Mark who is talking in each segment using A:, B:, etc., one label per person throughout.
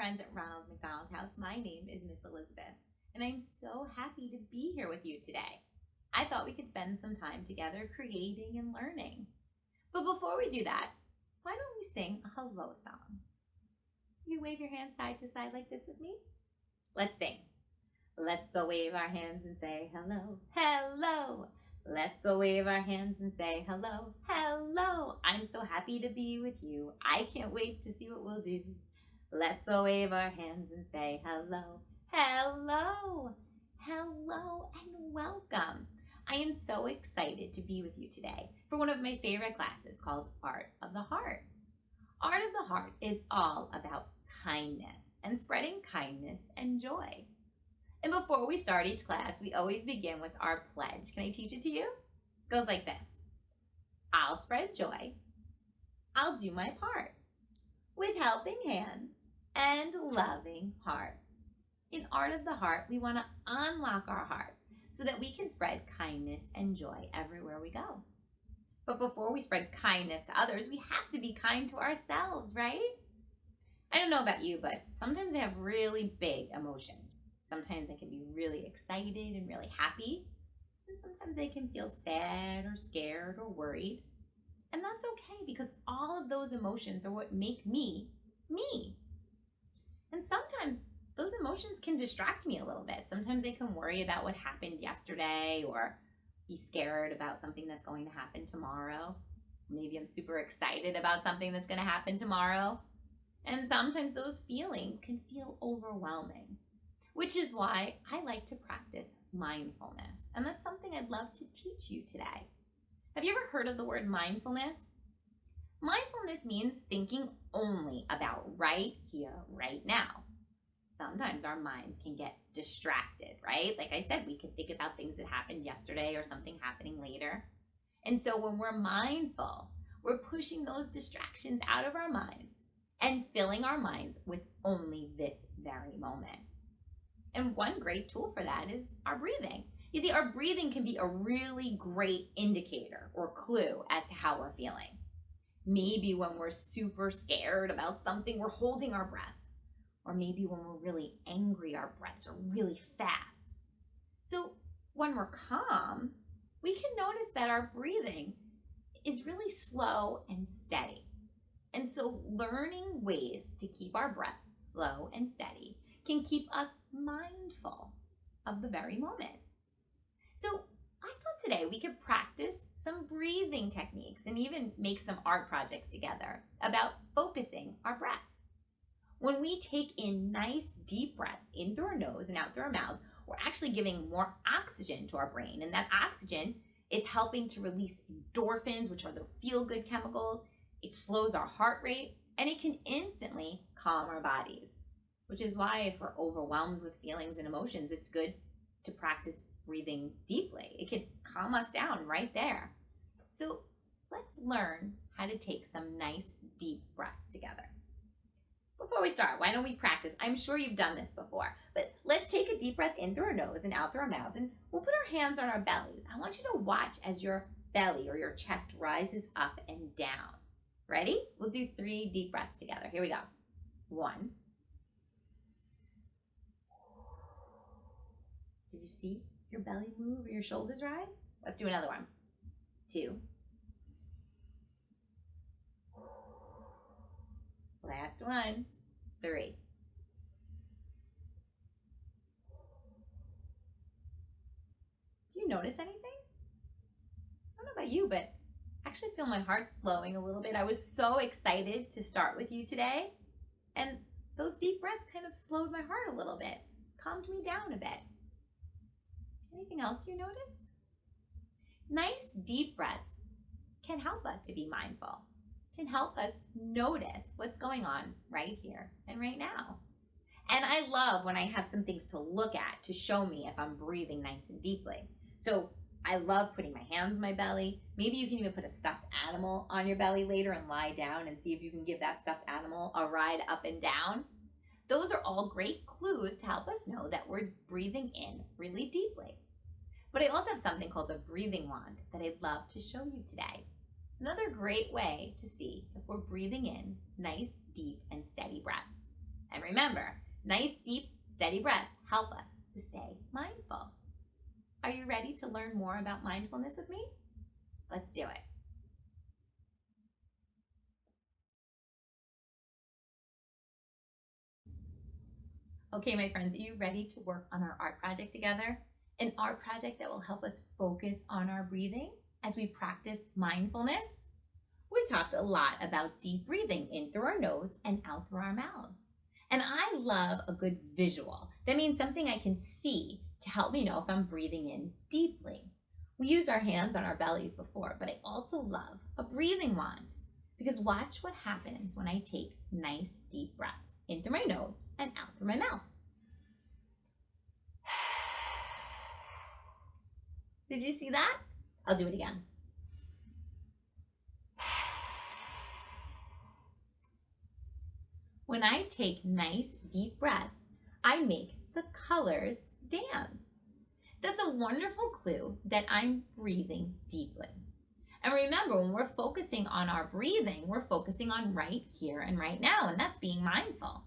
A: friends at Ronald McDonald House. My name is Miss Elizabeth, and I'm so happy to be here with you today. I thought we could spend some time together creating and learning. But before we do that, why don't we sing a hello song? You wave your hands side to side like this with me? Let's sing. Let's all wave our hands and say hello, hello. Let's all wave our hands and say hello, hello. I'm so happy to be with you. I can't wait to see what we'll do. Let's all wave our hands and say hello, hello, hello, and welcome. I am so excited to be with you today for one of my favorite classes called Art of the Heart. Art of the Heart is all about kindness and spreading kindness and joy. And before we start each class, we always begin with our pledge. Can I teach it to you? It goes like this. I'll spread joy. I'll do my part with helping hands and loving heart. In Art of the Heart, we want to unlock our hearts so that we can spread kindness and joy everywhere we go. But before we spread kindness to others, we have to be kind to ourselves, right? I don't know about you, but sometimes I have really big emotions. Sometimes I can be really excited and really happy. And sometimes I can feel sad or scared or worried. And that's okay because all of those emotions are what make me, me. And sometimes those emotions can distract me a little bit. Sometimes I can worry about what happened yesterday or be scared about something that's going to happen tomorrow. Maybe I'm super excited about something that's going to happen tomorrow. And sometimes those feelings can feel overwhelming, which is why I like to practice mindfulness. And that's something I'd love to teach you today. Have you ever heard of the word mindfulness? Mindfulness means thinking only about right here, right now. Sometimes our minds can get distracted, right? Like I said, we can think about things that happened yesterday or something happening later. And so when we're mindful, we're pushing those distractions out of our minds and filling our minds with only this very moment. And one great tool for that is our breathing. You see, our breathing can be a really great indicator or clue as to how we're feeling. Maybe when we're super scared about something, we're holding our breath. Or maybe when we're really angry, our breaths are really fast. So when we're calm, we can notice that our breathing is really slow and steady. And so learning ways to keep our breath slow and steady can keep us mindful of the very moment. So I thought today we could practice some breathing techniques and even make some art projects together about focusing our breath. When we take in nice deep breaths in through our nose and out through our mouths, we're actually giving more oxygen to our brain. And that oxygen is helping to release endorphins, which are the feel-good chemicals. It slows our heart rate and it can instantly calm our bodies, which is why if we're overwhelmed with feelings and emotions, it's good to practice breathing deeply. It can calm us down right there. So let's learn how to take some nice deep breaths together. Before we start, why don't we practice? I'm sure you've done this before, but let's take a deep breath in through our nose and out through our mouths, and we'll put our hands on our bellies. I want you to watch as your belly or your chest rises up and down. Ready? We'll do 3 deep breaths together. Here we go. 1. Did you see your belly move or your shoulders rise? Let's do another one. 2. Last one. 3. Do you notice anything? I don't know about you, but I actually feel my heart slowing a little bit. I was so excited to start with you today, and those deep breaths kind of slowed my heart a little bit, calmed me down a bit. Anything else you notice? Nice deep breaths can help us to be mindful, can help us notice what's going on right here and right now. And I love when I have some things to look at to show me if I'm breathing nice and deeply. So I love putting my hands in my belly. Maybe you can even put a stuffed animal on your belly later and lie down and see if you can give that stuffed animal a ride up and down. Those are all great clues to help us know that we're breathing in really deeply. But I also have something called a breathing wand that I'd love to show you today. It's another great way to see if we're breathing in nice, deep, and steady breaths. And remember, nice, deep, steady breaths help us to stay mindful. Are you ready to learn more about mindfulness with me? Let's do it. Okay, my friends, are you ready to work on our art project together? An art project that will help us focus on our breathing as we practice mindfulness? We talked a lot about deep breathing in through our nose and out through our mouths. And I love a good visual. That means something I can see to help me know if I'm breathing in deeply. We used our hands on our bellies before, but I also love a breathing wand. Because watch what happens when I take nice deep breaths in through my nose and out through my mouth. Did you see that? I'll do it again. When I take nice deep breaths, I make the colors dance. That's a wonderful clue that I'm breathing deeply. And remember, when we're focusing on our breathing, we're focusing on right here and right now, and that's being mindful.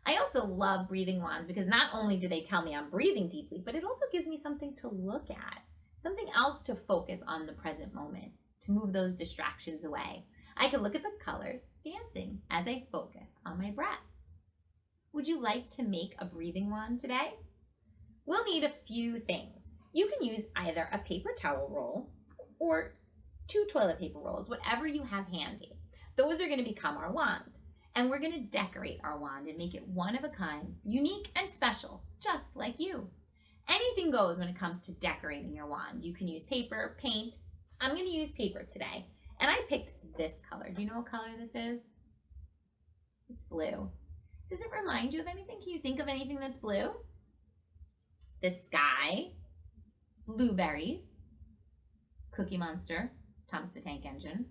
A: I also love breathing wands because not only do they tell me I'm breathing deeply, but it also gives me something to look at, something else to focus on the present moment, to move those distractions away. I can look at the colors dancing as I focus on my breath. Would you like to make a breathing wand today? We'll need a few things. You can use either a paper towel roll or 2 toilet paper rolls, whatever you have handy. Those are going to become our wand. And we're going to decorate our wand and make it one of a kind, unique and special, just like you. Anything goes when it comes to decorating your wand. You can use paper, paint. I'm going to use paper today. And I picked this color. Do you know what color this is? It's blue. Does it remind you of anything? Can you think of anything that's blue? The sky, blueberries, Cookie Monster, Thomas the Tank Engine.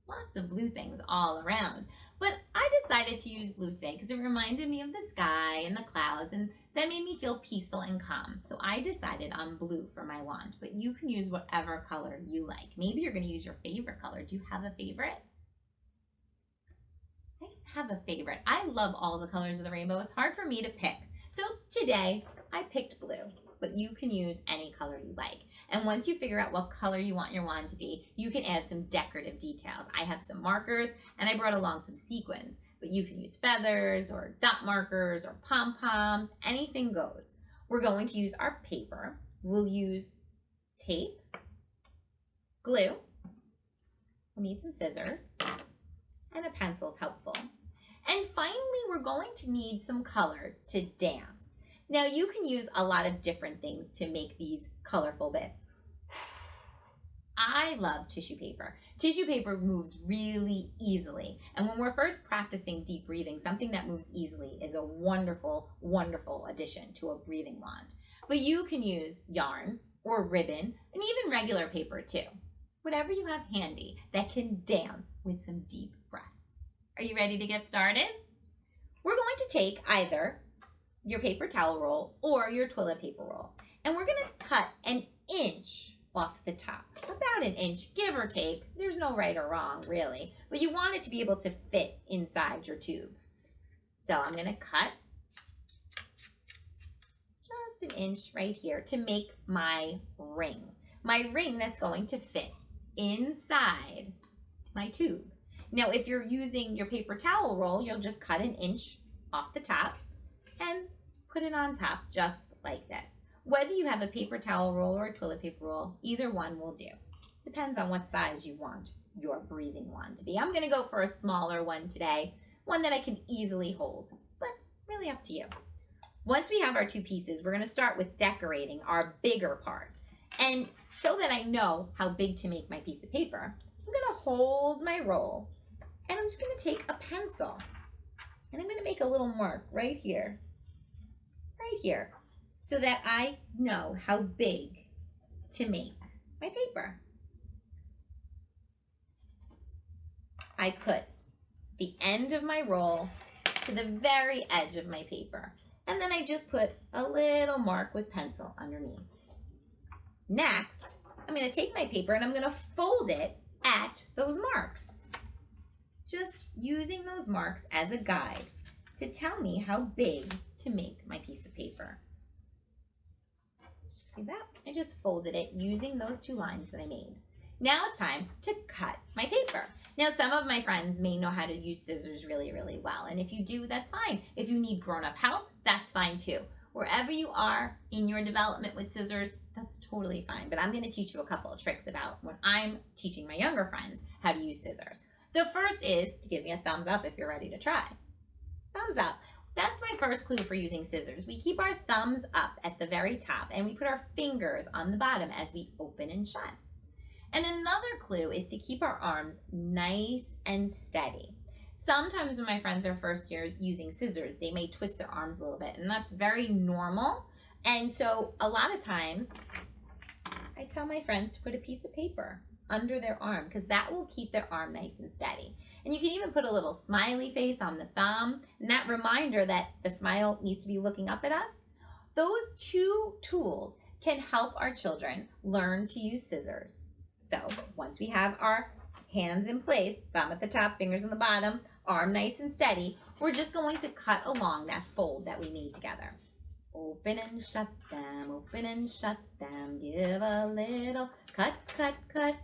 A: Lots of blue things all around. But I decided to use blue today because it reminded me of the sky and the clouds, and that made me feel peaceful and calm. So I decided on blue for my wand, but you can use whatever color you like. Maybe you're going to use your favorite color. Do you have a favorite? I have a favorite. I love all the colors of the rainbow. It's hard for me to pick. So today I picked blue, but you can use any color you like. And once you figure out what color you want your wand to be, you can add some decorative details. I have some markers and I brought along some sequins, but you can use feathers or dot markers or pom-poms, anything goes. We're going to use our paper. We'll use tape, glue, we'll need some scissors, and a pencil is helpful. And finally, we're going to need some colors to dance. Now you can use a lot of different things to make these colorful bits. I love tissue paper. Tissue paper moves really easily. And when we're first practicing deep breathing, something that moves easily is a wonderful, wonderful addition to a breathing wand. But you can use yarn or ribbon and even regular paper too. Whatever you have handy that can dance with some deep breaths. Are you ready to get started? We're going to take either your paper towel roll or your toilet paper roll. And we're gonna cut 1 inch off the top, about 1 inch, give or take. There's no right or wrong, really, but you want it to be able to fit inside your tube. So I'm gonna cut just 1 inch right here to make my ring. My ring that's going to fit inside my tube. Now, if you're using your paper towel roll, you'll just cut 1 inch off the top and put it on top just like this. Whether you have a paper towel roll or a toilet paper roll, either one will do. Depends on what size you want your breathing wand to be. I'm gonna go for a smaller one today, one that I can easily hold, but really up to you. Once we have our 2 pieces, we're gonna start with decorating our bigger part. And so that I know how big to make my piece of paper, I'm gonna hold my roll and I'm just gonna take a pencil and I'm gonna make a little mark right here, so that I know how big to make my paper. I put the end of my roll to the very edge of my paper, and then I just put a little mark with pencil underneath. Next, I'm gonna take my paper and I'm gonna fold it at those marks, just using those marks as a guide to tell me how big to make my piece of paper. See that? I just folded it using those 2 lines that I made. Now it's time to cut my paper. Now, some of my friends may know how to use scissors really, really well. And if you do, that's fine. If you need grown-up help, that's fine too. Wherever you are in your development with scissors, that's totally fine. But I'm going to teach you a couple of tricks about when I'm teaching my younger friends how to use scissors. The first is to give me a thumbs up if you're ready to try. Thumbs up. That's my first clue for using scissors. We keep our thumbs up at the very top and we put our fingers on the bottom as we open and shut. And another clue is to keep our arms nice and steady. Sometimes when my friends are first year using scissors, they may twist their arms a little bit, and that's very normal. And so a lot of times I tell my friends to put a piece of paper under their arm because that will keep their arm nice and steady. And you can even put a little smiley face on the thumb, and that reminder that the smile needs to be looking up at us. Those 2 tools can help our children learn to use scissors. So once we have our hands in place, thumb at the top, fingers on the bottom, arm nice and steady, we're just going to cut along that fold that we made together. Open and shut them, open and shut them, give a little cut, cut, cut.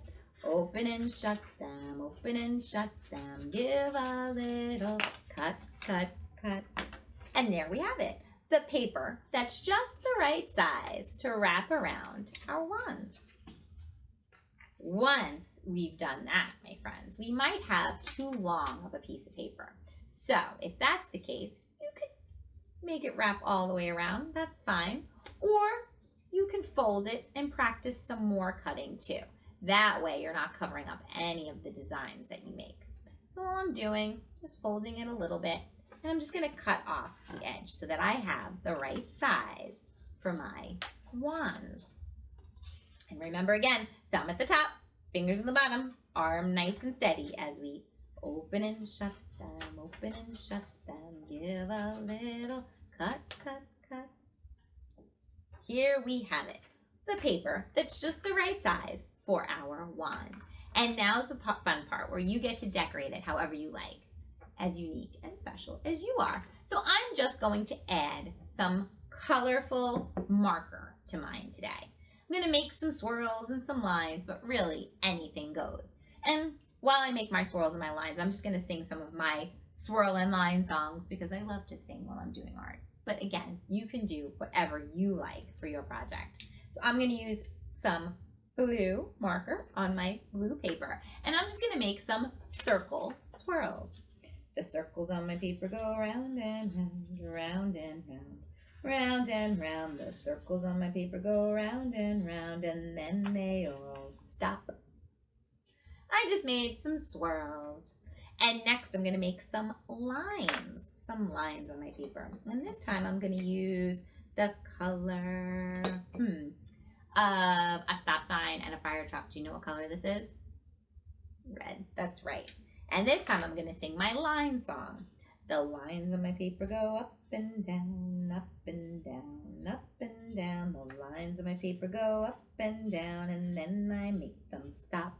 A: Open and shut them, open and shut them, give a little cut, cut, cut. And there we have it, the paper that's just the right size to wrap around our wand. Once we've done that, my friends, we might have too long of a piece of paper. So if that's the case, you could make it wrap all the way around, that's fine. Or you can fold it and practice some more cutting too. That way you're not covering up any of the designs that you make. So all I'm doing is folding it a little bit, and I'm just gonna cut off the edge so that I have the right size for my wand. And remember again, thumb at the top, fingers on the bottom, arm nice and steady as we open and shut them, open and shut them, give a little cut, cut, cut. Here we have it, the paper that's just the right size for our wand. And now's the fun part where you get to decorate it however you like, as unique and special as you are. So I'm just going to add some colorful marker to mine today. I'm gonna make some swirls and some lines, but really anything goes. And while I make my swirls and my lines, I'm just gonna sing some of my swirl and line songs because I love to sing while I'm doing art. But again, you can do whatever you like for your project. So I'm gonna use some blue marker on my blue paper, and I'm just gonna make some circle swirls. The circles on my paper go round and round, round and round. Round and round, the circles on my paper go round, and then they all stop. I just made some swirls. And next I'm gonna make some lines on my paper. And this time I'm gonna use the color of a stop sign and a fire truck. Do you know what color this is? Red, that's right. And this time I'm gonna sing my line song. The lines on my paper go up and down, up and down, up and down. The lines on my paper go up and down, and then I make them stop.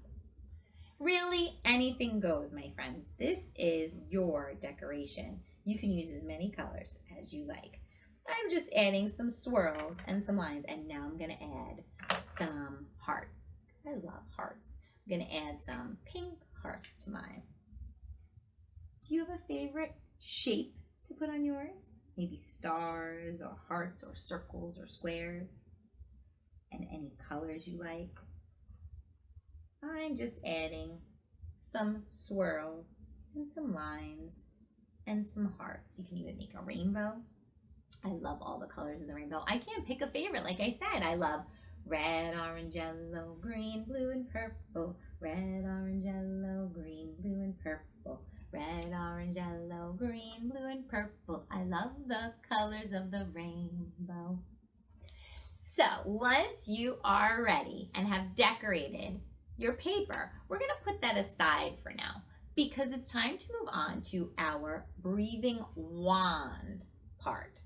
A: Really, anything goes, my friends. This is your decoration. You can use as many colors as you like. I'm just adding some swirls and some lines, and now I'm gonna add some hearts, because I love hearts. I'm gonna add some pink hearts to mine. Do you have a favorite shape to put on yours? Maybe stars or hearts or circles or squares, and any colors you like. I'm just adding some swirls and some lines and some hearts. You can even make a rainbow. I love all the colors of the rainbow. I can't pick a favorite. Like I said, I love red, orange, yellow, green, blue, and purple. Red, orange, yellow, green, blue, and purple. Red, orange, yellow, green, blue, and purple. I love the colors of the rainbow. So once you are ready and have decorated your paper, we're gonna put that aside for now because it's time to move on to our breathing wand part.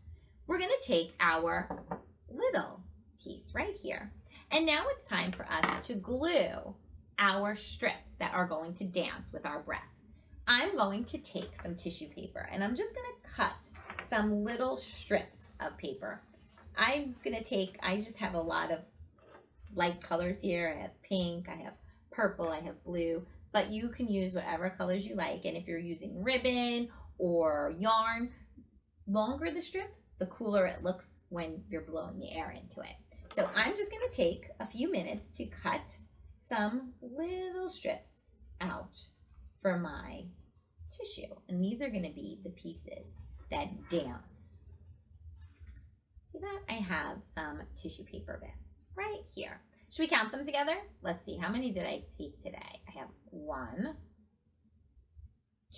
A: We're gonna take our little piece right here, and now it's time for us to glue our strips that are going to dance with our breath. I'm going to take some tissue paper and I'm just going to cut some little strips of paper. I just have a lot of light colors here. I have pink, I have purple, I have blue, but you can use whatever colors you like. And if you're using ribbon or yarn, longer the strip, the cooler it looks when you're blowing the air into it. So I'm just going to take a few minutes to cut some little strips out for my tissue. And these are going to be the pieces that dance. See that? I have some tissue paper bits right here. Should we count them together? Let's see. How many did I take today? I have 1,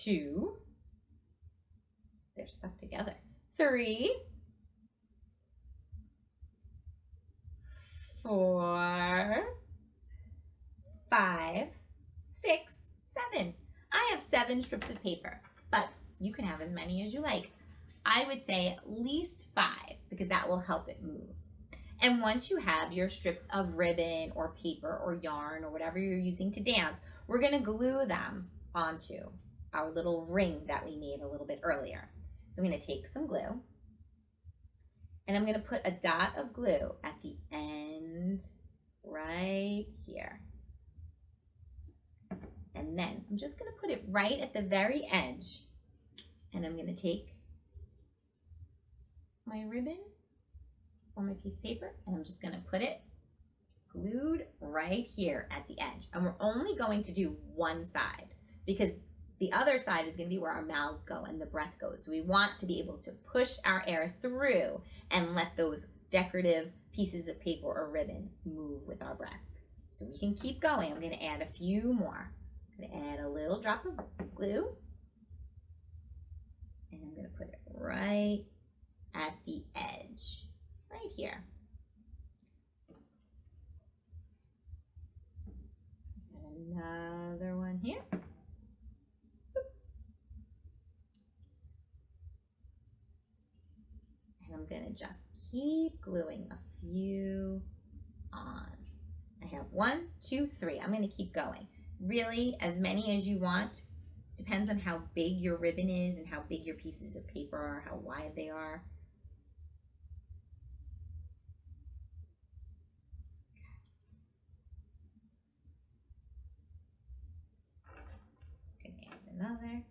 A: 2, they're stuck together, 3, 4, 5, 6, 7. I have 7 strips of paper, but you can have as many as you like. I would say at least 5 because that will help it move. And once you have your strips of ribbon or paper or yarn or whatever you're using to dance, we're going to glue them onto our little ring that we made a little bit earlier. So I'm going to take some glue and I'm going to put a dot of glue at the end right here. And then I'm just going to put it right at the very edge. And I'm going to take my ribbon or my piece of paper and I'm just going to put it glued right here at the edge. And we're only going to do one side because the other side is going to be where our mouths go and the breath goes. So we want to be able to push our air through and let those decorative pieces of paper or ribbon move with our breath. So we can keep going. I'm going to add a few more. I'm going to add a little drop of glue and I'm going to put it right at the edge, right here. And another one here. And I'm going to just keep gluing a few on. I have 1, 2, 3. I'm going to keep going. Really, as many as you want. Depends on how big your ribbon is and how big your pieces of paper are, how wide they are. Gonna add another.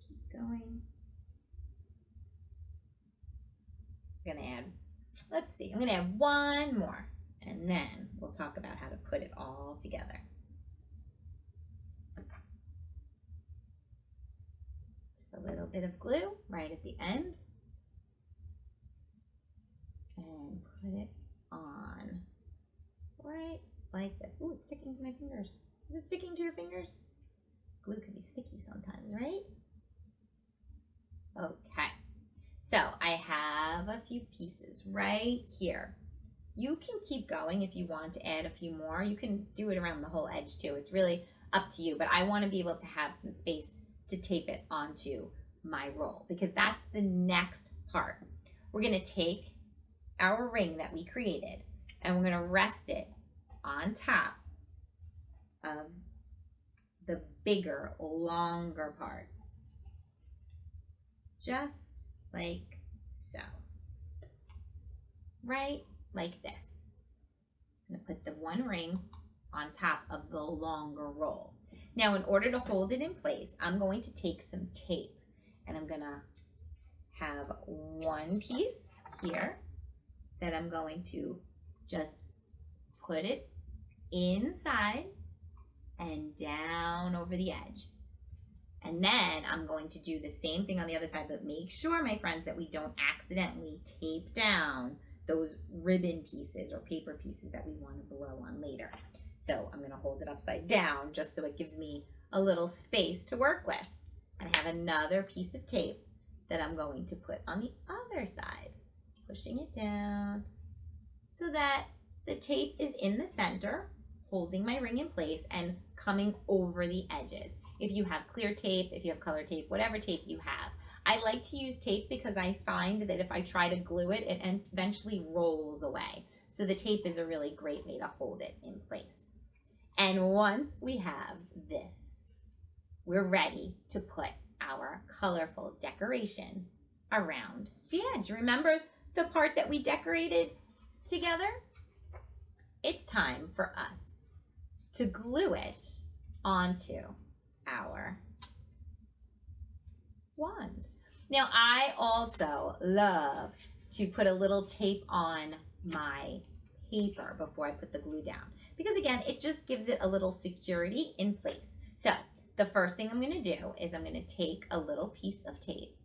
A: Keep going. I'm gonna add, let's see, I'm gonna add 1 more and then we'll talk about how to put it all together. Just a little bit of glue right at the end and put it on right like this. Ooh, it's sticking to my fingers. Is it sticking to your fingers? Glue can be sticky sometimes, right? Okay. So I have a few pieces right here. You can keep going if you want to add a few more. You can do it around the whole edge too. It's really up to you, but I want to be able to have some space to tape it onto my roll because that's the next part. We're going to take our ring that we created and we're going to rest it on top of the bigger, longer part. Just like so. Right like this. I'm going to put the one ring on top of the longer roll. Now, in order to hold it in place, I'm going to take some tape and I'm going to have one piece here that I'm going to just put it inside and down over the edge. And then I'm going to do the same thing on the other side, but make sure, my friends, that we don't accidentally tape down those ribbon pieces or paper pieces that we want to blow on later. So I'm going to hold it upside down just so it gives me a little space to work with. And I have another piece of tape that I'm going to put on the other side, pushing it down so that the tape is in the center, holding my ring in place and coming over the edges. If you have clear tape, if you have color tape, whatever tape you have. I like to use tape because I find that if I try to glue it, it eventually rolls away. So the tape is a really great way to hold it in place. And once we have this, we're ready to put our colorful decoration around the edge. Remember the part that we decorated together? It's time for us to glue it onto our wand. Now, I also love to put a little tape on my paper before I put the glue down, because again, it just gives it a little security in place. So the first thing I'm going to do is I'm going to take a little piece of tape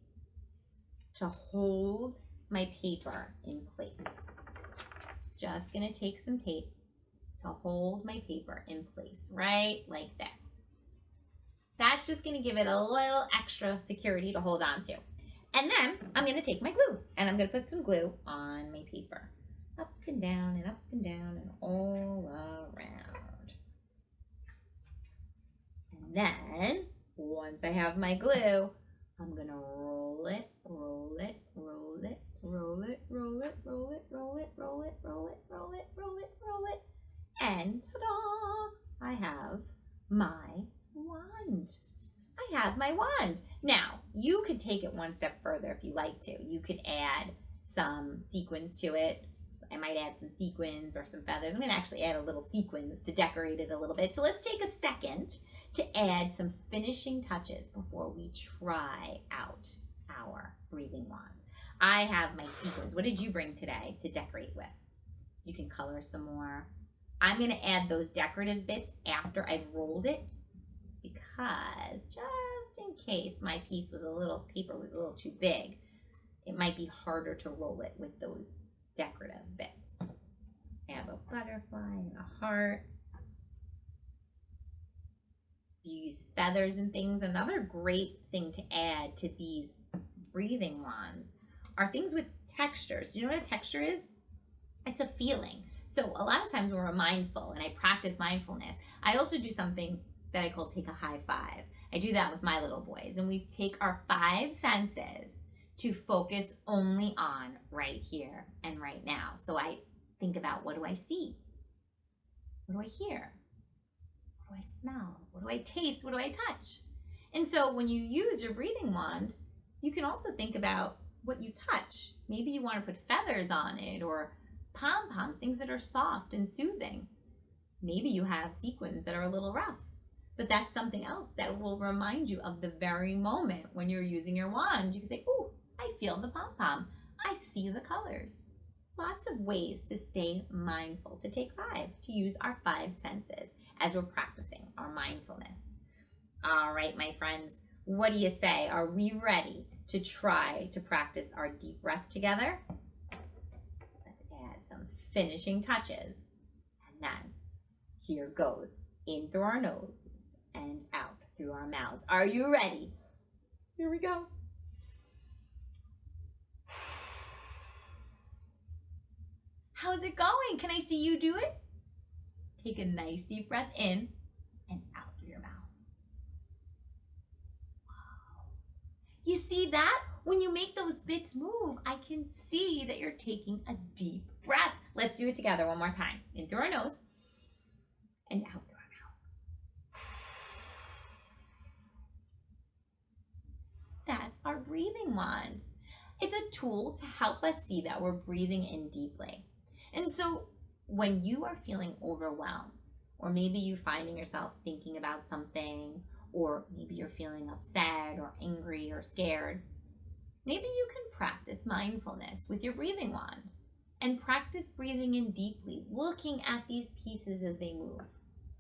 A: to hold my paper in place. Just going to take some tape to hold my paper in place, right like this. That's just going to give it a little extra security to hold on to. And then I'm going to take my glue and I'm going to put some glue on my paper. Up and down and up and down and all around. And then once I have my glue, I'm going to roll it, roll it, roll it, roll it, roll it, roll it, roll it, roll it, roll it, roll it, roll it, roll it. And ta-da! I have my wand. I have my wand. Now, you could take it one step further if you like to. You could add some sequins to it. I might add some sequins or some feathers. I'm going to actually add a little sequins to decorate it a little bit. So let's take a second to add some finishing touches before we try out our breathing wands. I have my sequins. What did you bring today to decorate with? You can color some more. I'm going to add those decorative bits after I've rolled it, because just in case my piece was paper was a little too big, it might be harder to roll it with those decorative bits. I have a butterfly and a heart. You use feathers and things. Another great thing to add to these breathing wands are things with textures. Do you know what a texture is? It's a feeling. So a lot of times when we're mindful, and I practice mindfulness, I also do something that I call take a high five. I do that with my little boys, and we take our 5 senses to focus only on right here and right now. So I think about, what do I see? What do I hear? What do I smell? What do I taste? What do I touch? And so when you use your breathing wand, you can also think about what you touch. Maybe you want to put feathers on it, or pom-poms, things that are soft and soothing. Maybe you have sequins that are a little rough, but that's something else that will remind you of the very moment when you're using your wand. You can say, ooh, I feel the pom-pom. I see the colors. Lots of ways to stay mindful, to take 5, to use our 5 senses as we're practicing our mindfulness. All right, my friends, what do you say? Are we ready to try to practice our deep breath together? Let's add some finishing touches. And then here goes, in through our noses and out through our mouths. Are you ready? Here we go. How's it going? Can I see you do it? Take a nice deep breath in and out through your mouth. Wow. You see that? When you make those bits move, I can see that you're taking a deep breath. Let's do it together one more time. In through our nose and out through our mouth. That's our breathing wand. It's a tool to help us see that we're breathing in deeply. And so when you are feeling overwhelmed, or maybe you're finding yourself thinking about something, or maybe you're feeling upset or angry or scared, maybe you can practice mindfulness with your breathing wand and practice breathing in deeply, looking at these pieces as they move,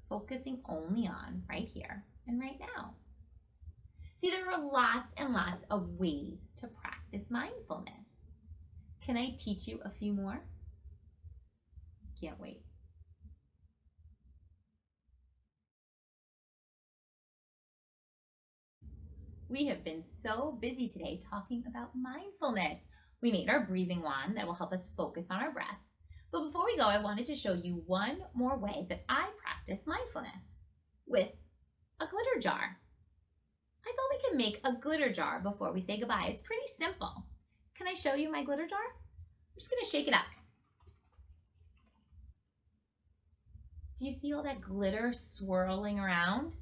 A: focusing only on right here and right now. See, there are lots and lots of ways to practice mindfulness. Can I teach you a few more? Can't wait. We have been so busy today talking about mindfulness. We made our breathing wand that will help us focus on our breath. But before we go, I wanted to show you one more way that I practice mindfulness, with a glitter jar. I thought we could make a glitter jar before we say goodbye. It's pretty simple. Can I show you my glitter jar? I'm just going to shake it up. Do you see all that glitter swirling around?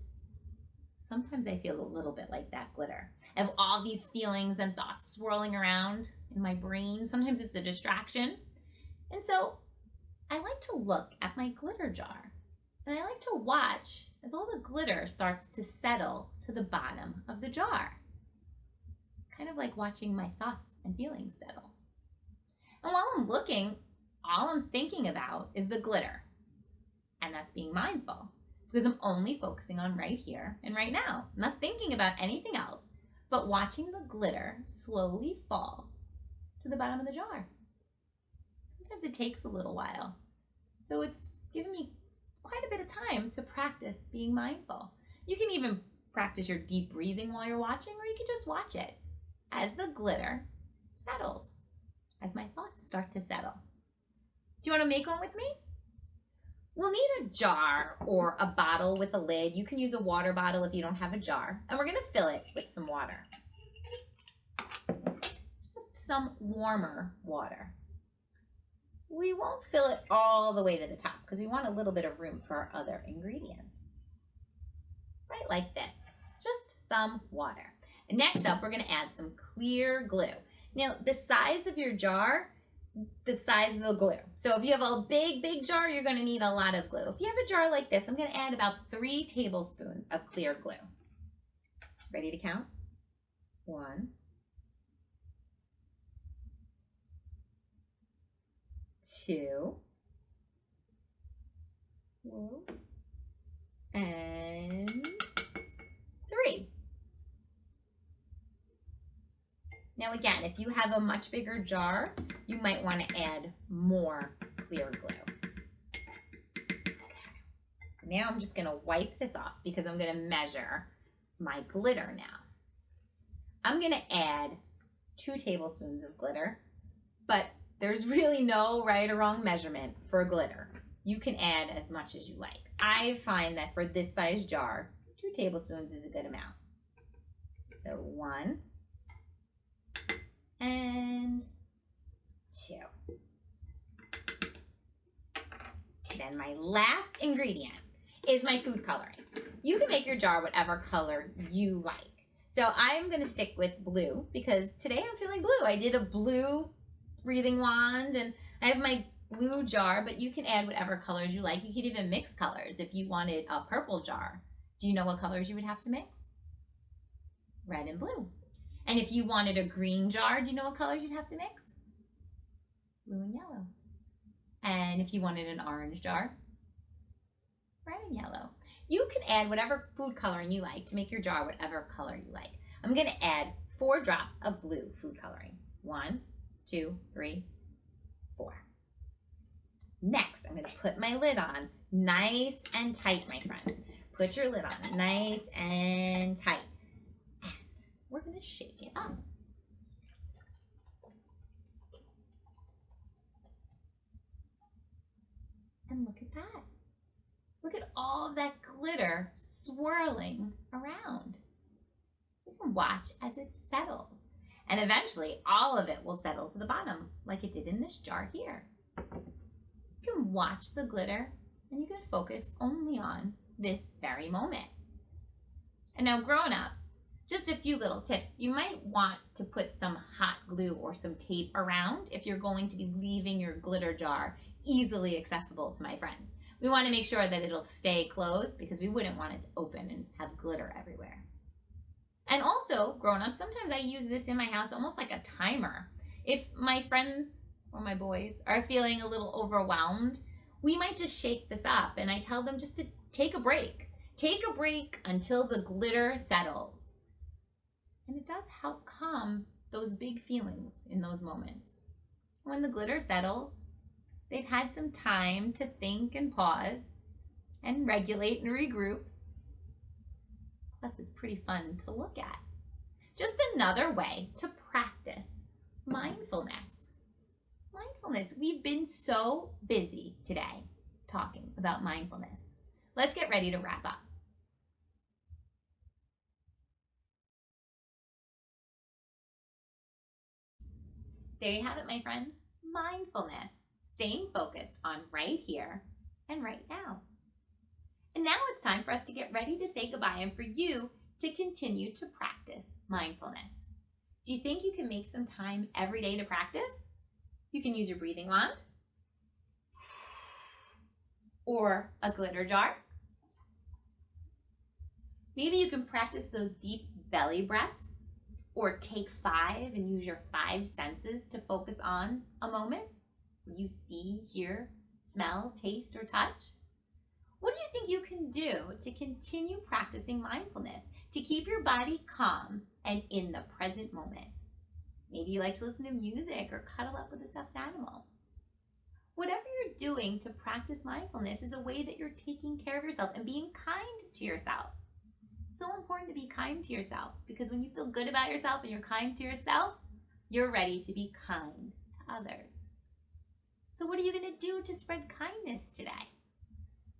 A: Sometimes I feel a little bit like that glitter. I have all these feelings and thoughts swirling around in my brain. Sometimes it's a distraction. And so I like to look at my glitter jar, and I like to watch as all the glitter starts to settle to the bottom of the jar. Kind of like watching my thoughts and feelings settle. And while I'm looking, all I'm thinking about is the glitter. And that's being mindful, because I'm only focusing on right here and right now. I'm not thinking about anything else, but watching the glitter slowly fall to the bottom of the jar. Sometimes it takes a little while. So it's given me quite a bit of time to practice being mindful. You can even practice your deep breathing while you're watching, or you can just watch it as the glitter settles, as my thoughts start to settle. Do you want to make one with me? We'll need a jar or a bottle with a lid. You can use a water bottle if you don't have a jar. And we're going to fill it with some water. Just some warmer water. We won't fill it all the way to the top because we want a little bit of room for our other ingredients. Right like this. Just some water. And next up, we're going to add some clear glue. Now, the size of your jar, the size of the glue. So if you have a big, big jar, you're going to need a lot of glue. If you have a jar like this, I'm going to add about 3 tablespoons of clear glue. Ready to count? 1, 2, and 3. Now again, if you have a much bigger jar, you might want to add more clear glue. Okay. Now I'm just going to wipe this off because I'm going to measure my glitter now. I'm going to add 2 tablespoons of glitter, but there's really no right or wrong measurement for glitter. You can add as much as you like. I find that for this size jar, 2 tablespoons is a good amount. So 1 and 2. Then my last ingredient is my food coloring. You can make your jar whatever color you like. So I'm going to stick with blue because today I'm feeling blue. I did a blue breathing wand and I have my blue jar, but you can add whatever colors you like. You could even mix colors if you wanted a purple jar. Do you know what colors you would have to mix? Red and blue. And if you wanted a green jar, do you know what colors you'd have to mix? Blue and yellow. And if you wanted an orange jar, red and yellow. You can add whatever food coloring you like to make your jar whatever color you like. I'm going to add 4 drops of blue food coloring. 1, 2, 3, 4. Next, I'm going to put my lid on nice and tight, my friends. Put your lid on nice and tight. And we're going to shake it up. And look at that. Look at all that glitter swirling around. You can watch as it settles. And eventually, all of it will settle to the bottom, like it did in this jar here. You can watch the glitter, and you can focus only on this very moment. And now, grown-ups, just a few little tips. You might want to put some hot glue or some tape around if you're going to be leaving your glitter jar easily accessible to my friends. We want to make sure that it'll stay closed because we wouldn't want it to open and have glitter everywhere. And also, grown-ups, sometimes I use this in my house almost like a timer. If my friends or my boys are feeling a little overwhelmed, we might just shake this up and I tell them just to take a break. Take a break until the glitter settles. And it does help calm those big feelings in those moments. When the glitter settles, they've had some time to think and pause and regulate and regroup. Plus, it's pretty fun to look at. Just another way to practice mindfulness. Mindfulness. We've been so busy today talking about mindfulness. Let's get ready to wrap up. There you have it, my friends. Mindfulness. Staying focused on right here and right now. And now it's time for us to get ready to say goodbye and for you to continue to practice mindfulness. Do you think you can make some time every day to practice? You can use your breathing wand or a glitter jar. Maybe you can practice those deep belly breaths or take 5 and use your 5 senses to focus on a moment when you see, hear, smell, taste, or touch. What do you think you can do to continue practicing mindfulness, to keep your body calm and in the present moment? Maybe you like to listen to music or cuddle up with a stuffed animal. Whatever you're doing to practice mindfulness is a way that you're taking care of yourself and being kind to yourself. So important to be kind to yourself, because when you feel good about yourself and you're kind to yourself, you're ready to be kind to others. So what are you going to do to spread kindness today?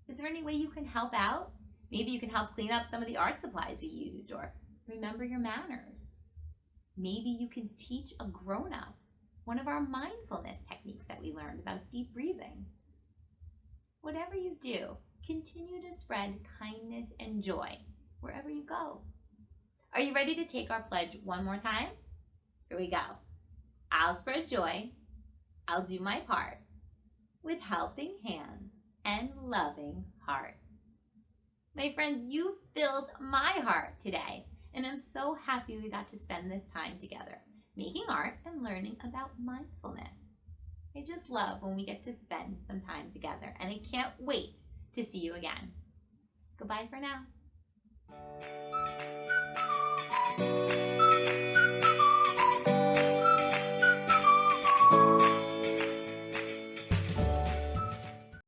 A: Is there any way you can help out? Maybe you can help clean up some of the art supplies we used, or remember your manners. Maybe you can teach a grown-up one of our mindfulness techniques that we learned about deep breathing. Whatever you do, continue to spread kindness and joy wherever you go. Are you ready to take our pledge one more time? Here we go. I'll spread joy. I'll do my part with helping hands and loving heart. My friends, you filled my heart today, and I'm so happy we got to spend this time together, making art and learning about mindfulness. I just love when we get to spend some time together, and I can't wait to see you again. Goodbye for now.